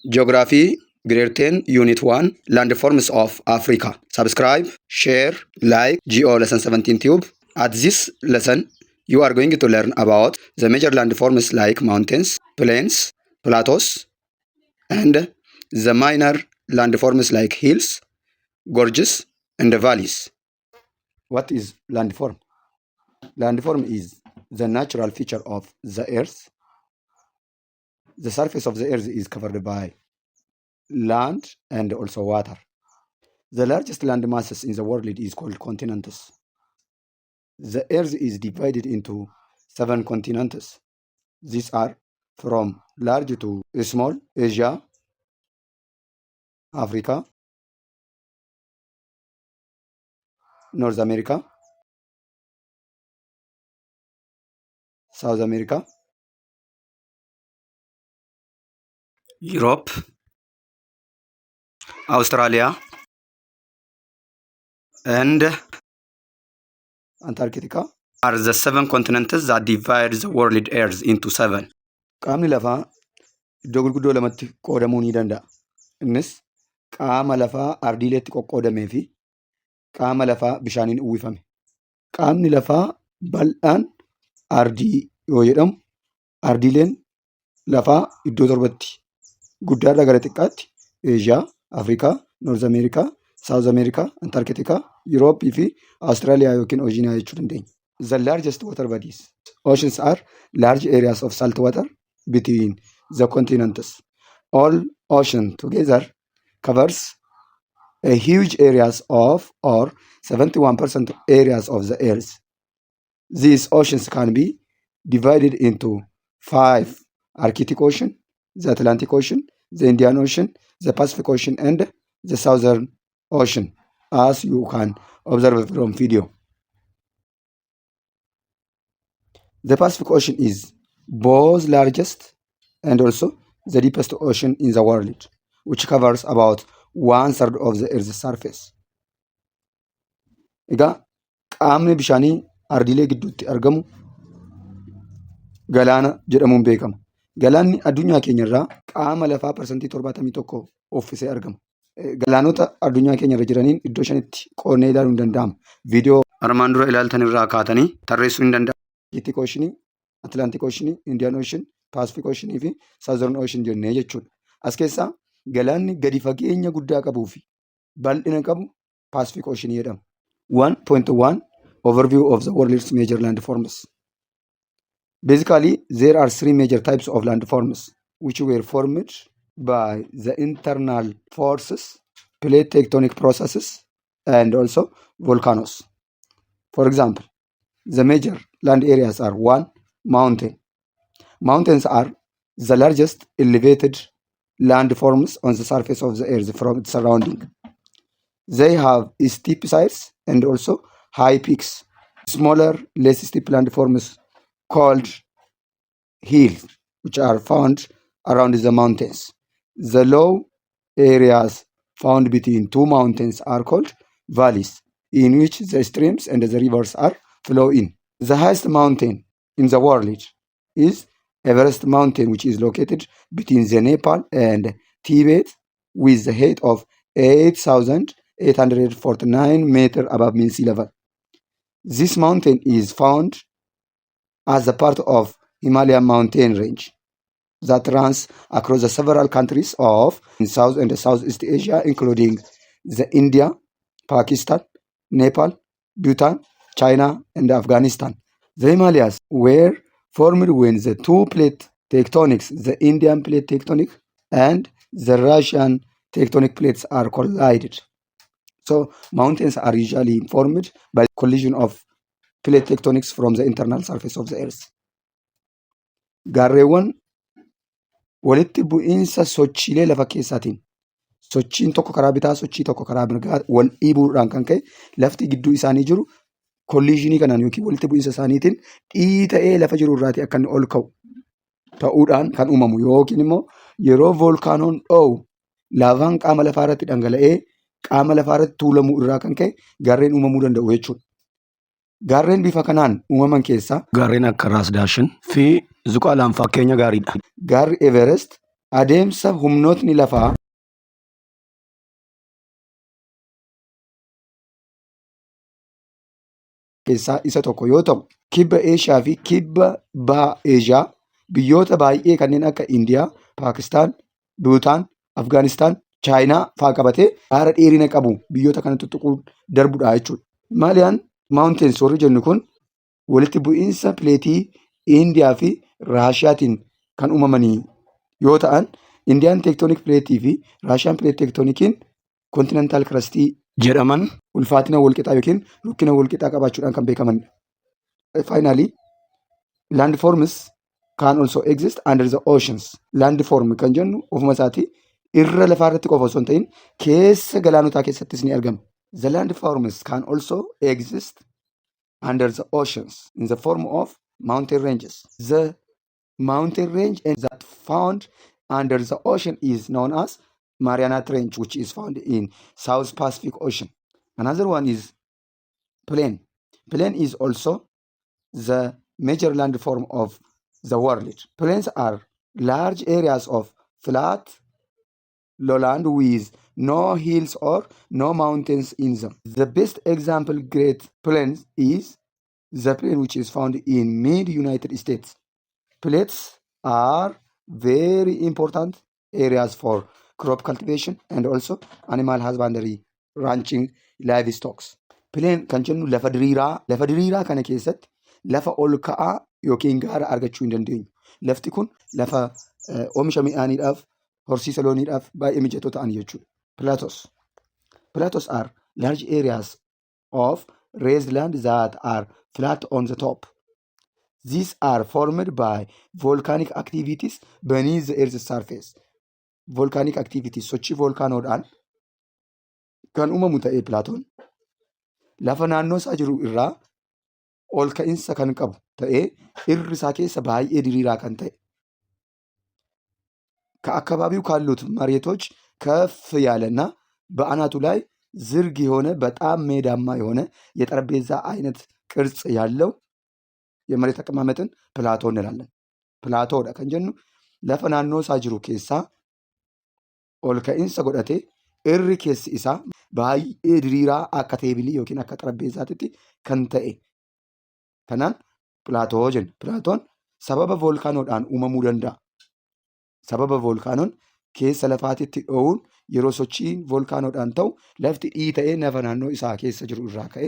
Geography, Grade 10, Unit 1, Landforms of Africa. Subscribe, share, like GO Lesson 17 Tube. At this lesson, you are going to learn about the major landforms like mountains, plains, plateaus, and the minor landforms like hills, gorges, and valleys. What is landform? Landform is the natural feature of the earth. The surface of the earth is covered by land and also water. The largest land masses in the world is called continents. The earth is divided into 7 continents. These are from large to small: Asia, Africa, North America, South America, Europe, Australia, and Antarctica are the 7 continents that divide the world earth into 7. Qaamni lafaa iddoo gurguddoo lamatti qoodamuu ni danda'a. Innis qaama lafaa ardiileetti qoqqoodamee fi qaama lafaa bishaaniin uwwifame. Qaamni lafaa bal'aan ardii yoo jedhamu, ardiileen lafaa iddoo torbatti guddaarraa gara xiqqaatti Eeshiyaa, Afrikaa, Noorz Ameerikaa, Saawuz Ameerikaa, Antarktikaa, Yurooppii fi Awustiraaliyaa yookiin Ooshiiniyaa jechuu dandeenya. The largest water bodies. Oceans are large areas of salt water between the continents. All ocean together covers a huge areas of or 71% areas of the earth. These oceans can be divided into 5: Arctic Ocean, the Atlantic Ocean, the Indian Ocean, the Pacific Ocean, and the Southern Ocean, as you can observe from video. The Pacific Ocean is both largest and also the deepest ocean in the world, which covers about 1/3 of the Earth's surface. Egaa qaamni bishaanii ardiilee gidduutti argamu galaana jedhamuun beekama. Galaanni addunyaa keenyarraa qaama lafaa parsantii 71 uffisee argama. Galaanota addunyaa keenyarra jiraniin iddoo 5tti qoodnee ilaaluun ni danda'ama. Viidiyoo armaan dura ilaaltan irraa kaatanii tarreessuu ni danda'ama. Arctic Ocean, Atlantic Ocean, Indian Ocean, Pacific Ocean fi Southern Ocean jennee jechuudha. As keessaa galaanni gadi fageenya guddaa qabuu fi bal'ina qabu Pacific Ocean jedhama. 1.1 Overview of the world's major landforms. Basically, there are 3 major types of landforms which were formed by the internal forces, plate tectonic processes, and also volcanoes. For example, the major land areas are: 1. Mountain. Mountains are the largest elevated landforms on the surface of the earth from its surrounding. They have steep sides and also high peaks. Smaller, less steep landforms called hills, which are found around the mountains. The low areas found between 2 mountains are called valleys, in which the streams and the rivers are flow in. The highest mountain in the world is Everest Mountain, which is located between the Nepal and Tibet, with the height of 8,849 meters above mean sea level. This mountain is found as a part of Himalayan mountain range that runs across the several countries of South and Southeast Asia, including the India, Pakistan, Nepal, Bhutan, China, and Afghanistan. The Himalayas were formed when the 2 plate tectonics, the Indian plate tectonic and the Russian tectonic plates, are collided. So mountains are usually formed by collision of plate tectonics from the internal surface of the earth. Gaarreewwan walitti bu'iinsa sochiilee lafa keessaatiin sochiin tokko karaa bitaa, sochii tokko karaa mirgaa wal dhiibuudhaan kan ka'e lafti gidduu isaanii jiru kolliizhinii kanaan yookiin walitti bu'iinsa isaaniitiin dhiita'ee lafa jiru irraatii akka inni ol ka'u ta'uudhaan kan uumamu, yookiin immoo yeroo volkaanoon dho'u laavaan qaama lafaa irratti dhangala'ee qaama lafaa irratti tuulamuu irraa kan ka'e gaarreen uumamuu danda'u jechuudha. Gaarreen bifa kanaan uumaman keessaa gaarreen akka Raas Daashin fi Zuqaalaan fakkeenya gaariidha. Gaarri Everest adeemsa humnootni lafaa keessaa isa tokko yoo ta'u, kibba Eeshiyaa fi kibba baha Eeshiyaa biyyoota baay'ee kanneen akka Indiyaa, Paakistaan, Bhutaan, Afgaanistaan, Chaayinaa fa'aa qabatee haara dheerina qabu biyyoota kana tuttuquun darbudha jechuudha. Himaaliyaan maawunteens warri jennu kun walitti bu'iinsa pileetii Indiyaa fi Raashiyaatiin kan uumamanii yoo ta'an, Indiyaan teektooniik pileetii fi Raashiyaan pileet teektoonikiin kontinentaal kirastii jedhaman ulfaatina walqixaa yookiin rukkina walqixaa qabaachuudhaan kan beekamanidha. Finally, landforms can also exist under the oceans. Landform kan jennu ofuma isaatii irra lafaa irratti qofa osoo hin ta'in keessa galaanotaa keessattis ni argama. The landforms can also exist under the oceans in the form of mountain ranges. The mountain range that found under the ocean is known as Mariana Trench, which is found in South Pacific Ocean. Another one is plain. Plain is also the major landform of the world. Plains are large areas of flat lowland with no hills or no mountains in them. The best example Great Plains is the plain which is found in mid-United States. Plains are very important areas for crop cultivation and also animal husbandry, ranching, livestock. Plain kan jennu lafa diriiraa kana keessatti lafa ol ka'aa yookiin gaara argachuu hin dandeenyu. Lafti kun lafa oomisha midhaaniidhaaf, horsiisa looniidhaaf baay'ee mijatoo ta'an jechuudha. Plateaus are large areas of raised land that are flat on the top. These are formed by volcanic activities beneath the earth's surface. Volcanic activities sochii volkaanoodhaan kan uumamu ta'ee Plaatoon lafa naannoo isaa jiru irraa ol ka'iinsa kan qabu ta'ee irri isaa keessa baay'ee diriiraa kan ta'e ከአካባቢው ካሉት መሬቶች ከፍ ያለና በአናቱ ላይ ዝርግ የሆነ በጣም ሜዳማ የሆነ የጠረጴዛ አይነት ቅርጽ ያለው የመሬት አቀማመጥን ፕላቶ እንላለን። ፕላቶodha kan jennu lafa naannoo isaa jiru keessaa ol ka'iinsa godhatee irri keessi isaa baay'ee diriiraa akka teebilii yookiin akka xarapheezaatti kan ta'e. Kanaan Pilaatoo jenna. Pilaatoon sababa volkaanoodhaan uumamuu danda'a. Sababa volkaanoon keessa lafaatitti dhoowuun yeroo sochiin volkaanoodhaan ta'u lafti dhiita'ee lafa naannoo isaa keessa jiru irraa ka'e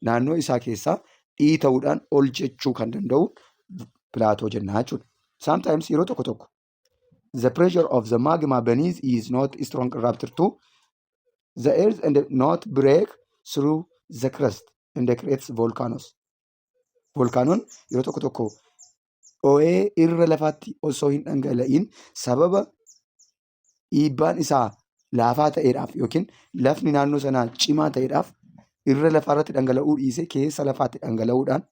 naannoo isaa keessaa dhiita'uudhaan ol jechuu kan danda'u Pilaatoo jenna jechuudha. Sometimes yeroo tokko tokko the pressure of the magma beneath is not strong enough to the earth and not break through the crust and creates volcanoes. Volkaanoon yeroo tokko tokko dho'ee irra lafaatti osoo hin dhangala'in sababa dhiibbaan isaa laafaa ta'eedhaaf yookiin lafni naannoo sanaa cimaa ta'eedhaaf irra lafaarratti dhangala'uu dhiisee keessa lafaatti dhangala'uudhaan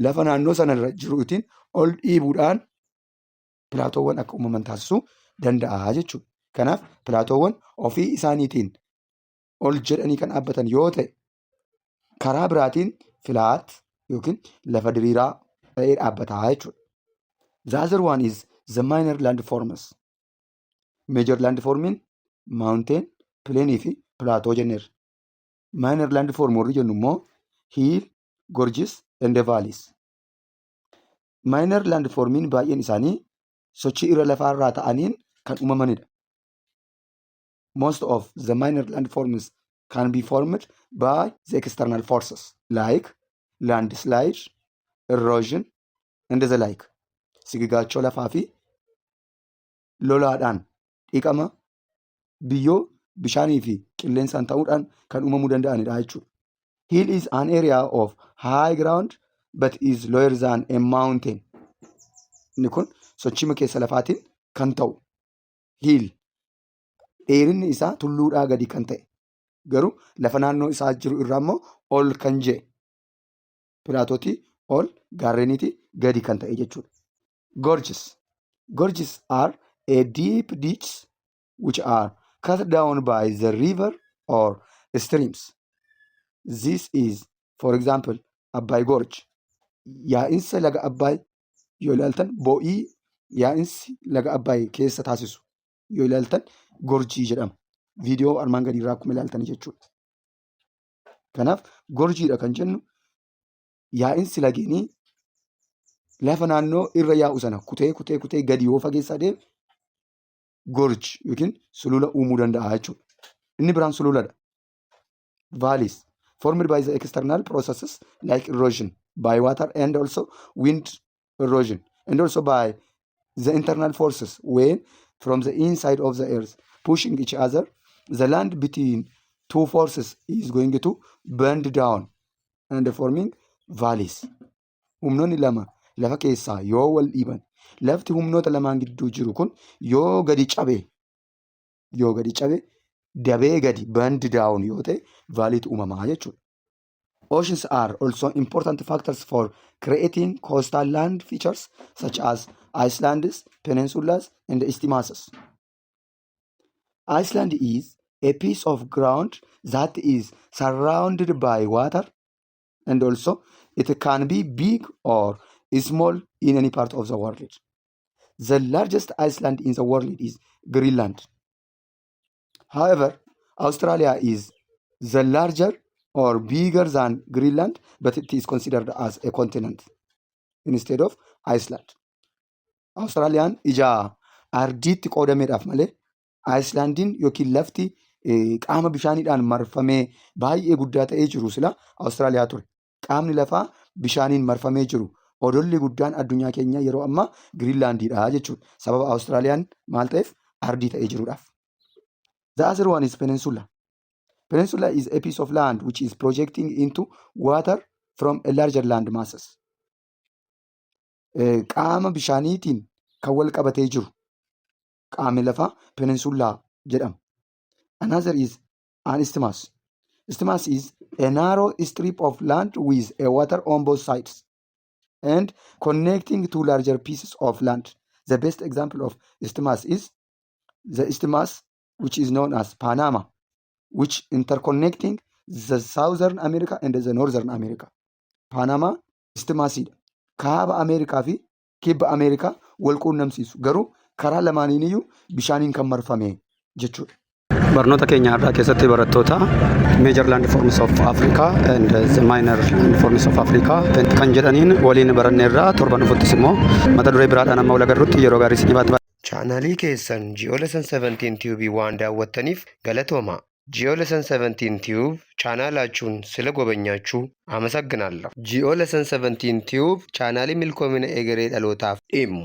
lafa naannoo sanarra jiruutiin ol dhiibuudhaan pilaatoowwan akka uumaman taasisuu danda'a jechuudha. Kanaaf pilaatoowwan ofii isaaniitiin ol jedhanii kan dhaabbatan yoo ta'e karaa biraatiin filaat yookiin lafa diriiraa ta'ee dhaabbataa jechuudha. The other one is the minor landforms. Major landformiin mountain, plain fi plateau jenneerra. Minor landform warri jennu immoo hill, gorges and valleys. Minor landformiin baay'een isaanii sochii irra lafaarraa ta'aniin kan uumamanidha. Most of the minor landforms can be formed by the external forces like landslide, erosion and the like. Sigigaachoo lafaa fi lolaadhaan dhiqama biyyoo bishaanii fi qilleensaan ta'uudhaan kan uumamuu danda'anidha jechuudha. Hill is an area of high ground but is lower than a mountain. Inni kun sochii keessa lafaatiin kan ta'u. Hill dheerinni isaa tulluudhaa gadi kan ta'e garuu lafa naannoo isaa jiru irraa immoo ol kan jedhe. Pilaatootii ol gaarreeniitii gadi kan ta'e jechuudha. Gorges. Gorges are a deep ditch which are cut down by the river or streams. This is, for example, Abbaay Gorge. Yaa'insa laga Abbaay yoo ilaaltan bo'ii yaa'insi laga Abbaay keessa taasisu yoo ilaaltan gorjii jedhama. Viidiyoo armaan gadiirraa akkuma ilaaltanii jechuudha. Kanaaf gorjiidha kan jennu yaa'insi lageenii lafa naannoo irra yaa'u sana kutee gadi yoo fageessaa deeme gorji yookiin sulula uumuu danda'a jechuudha. Inni biraan sululadha. Valleys formed by the external processes like erosion by water and also wind erosion and also by the internal forces when from the inside of the earth pushing each other, the land between two forces is going to bend down and forming valleys. Humnoonni lama lafa keessaa yoo wal dhiiban lafti humnoota lamaan gidduu jiru kun yoo gadi cabe dabee gadi bend down yoo ta'e vaaliitu uumamaa jechuudha. Oceans are also important factors for creating coastal land features such as islands, peninsulas, and isthmuses. Iceland is a piece of ground that is surrounded by water, and also it can be big or small in any part of the world. The largest island in the world is Greenland. However, Australia is the larger or bigger than Greenland, but it is considered as a continent instead of Iceland. Australiyaan ija ardiitti qoodameedhaaf malee Icelandiin yookiin lafti qaama bishaaniidhaan marfamee baay'ee guddaa ta'ee jiru sila Austraaliyaa ture. Qaamni lafaa bishaaniin marfamee jiru odolli guddaan addunyaa keenya yeroo ammaa Greenlandiidha jechuudha. Sababa Austraaliyaan maal ta'eef ardii ta'ee jiruudhaaf. The other one is peninsula. Peninsula is a piece of land which is projecting into water from a larger land masses. Qaama bishaaniitiin kan wal qabatee jiru qaamni lafaa peninsula jedhama. Another is an isthmus. Isthmus is a narrow strip of land with a water on both sides and connecting two larger pieces of land. The best example of isthmus is the isthmus which is known as Panama, which interconnecting the Southern America and the Northern America. Panama isthmusidha. Kaaba Ameerikaa fi kibba Ameerikaa wal quunnamsiisu. Garuu karaa lamaaniiniyyuu bishaaniin kan marfame jechuudha. Barnoota keenya irraa keessatti barattoota Major Landforms of Africa and the Minor Landforms of Africa kan jedhaniin waliin baranneerraa torban dhufuttis immoo mata duree biraadhaan amma wal agarrutti yeroo gaarii isin baatu. Chaanalii keessan Geolesson 17 Tube waan daawwattaniif galatooma. Geolesson 17 Tube chaanalaachun sila gobanyaachuu አመሰግናለሁ. Geolesson 17 Tube chaanalii milkoomina egeree dhalootaaf dhimmu.